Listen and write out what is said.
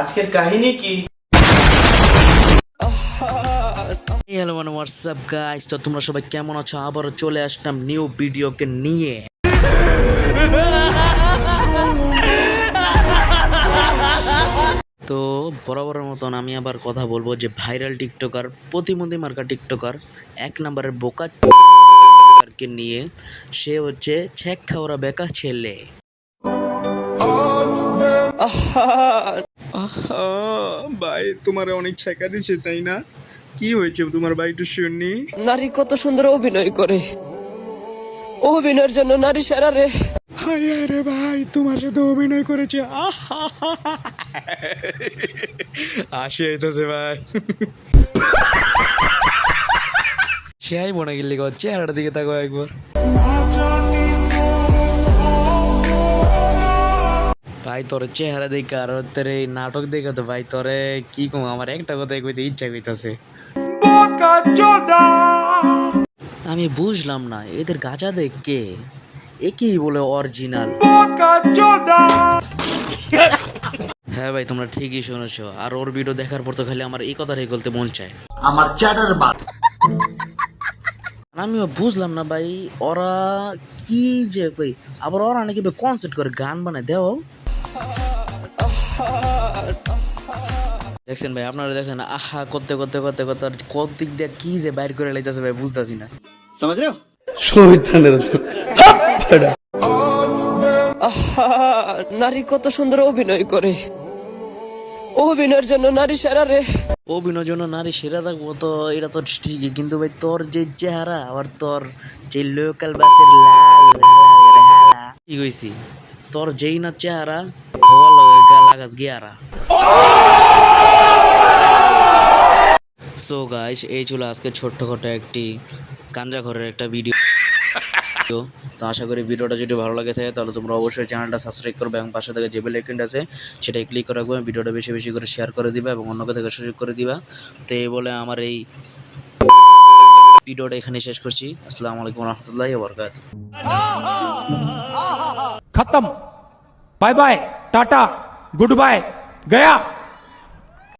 আজকের কাহিনী কি? হ্যালো মানে হোয়াটসঅ্যাপ গাইস, তো তোমরা সবাই কেমন আছো? আবারও চলে আসলাম নিউ ভিডিওকে নিয়ে। তো বরাবরের মতন আমি আবার কথা বলবো যে ভাইরাল টিকটকার, প্রতিবন্ধী মার্কা টিকটকার, এক নম্বরের বোকা কে নিয়ে। সে হচ্ছে ছেক খাওয়া বেকা ছেলে। ভাই তোমারে অনেক ছেকা দিছে তাই না? কি হয়েছে তোমার ভাই? একটু শুনি। নারী কত সুন্দর অভিনয় করে, অভিনয়ের জন্য নারী সেরা রে। হায় হায় রে ভাই, তোমার সাথে অভিনয় করেছে। আসে আইতেছে ভাই। সে আই মনে গেলি চেহারাটার দিকে তাকো একবার। ভাই তোর চেহারা দেখে আর তোর এই নাটক দেখে তো ভাই তোরে কি কম, আমার একটা কথাই কইতে ইচ্ছা কইতাছে। আমি বুঝলাম না এদের গাঁজা দেখ কে, একই বলে অরিজিনাল। হ্যাঁ ভাই তোমরা ঠিকই শুনেছো, আর ওর ভিডিও দেখার পর তো খালি আমার এই কথাটাই বলতে মন চায়। আমার চ্যাটার বাদ। আমিও বুঝলাম না ভাই ওরা কি যে ভাই, আবার ওরা নাকি কনসার্ট করে গান বানায় দেও। দেখছেন ভাই, আপনারা দেখছেন আহা করতে করতে করতে করতে কত দিক দিয়ে কি যে বাইর করে লাইতেছে ভাই, বুঝতেছি না। নারী কত সুন্দর অভিনয় করে, অভিনয়ের জন্য নারী সেরা রে। অভিনয়ের জন্য নারী সেরা থাকবো তো এটা তো ঠিকই, কিন্তু ভাই তোর যে চেহারা আবার তোর যে লোকাল বাসের লাল কি কইছি, তোর যেই না চেহারা লাগাস গিয়ারা। সো গাইস, এই ছিল আজকে ছোট্টখাটো একটি গাঞ্জা ঘরের একটা ভিডিও। তো আশা করি ভিডিওটা যদি ভালো লাগে থাকে তাহলে তোমরা অবশ্যই চ্যানেলটা সাবস্ক্রাইব করবে এবং পাশে থেকে যে বেল আইকনটা আছে সেটাই ক্লিক করে রাখবে। ভিডিওটা বেশি বেশি করে শেয়ার করে দিবা এবং অন্যকে থেকে সুযোগ করে দিবা। তো এই বলে আমার এই ভিডিওটা এখানে শেষ করছি। আসসালামু আলাইকুম রহমতুল্লাহি ওয়া বারাকাতুহু। खत्म। Bye bye, tata, goodbye, गया।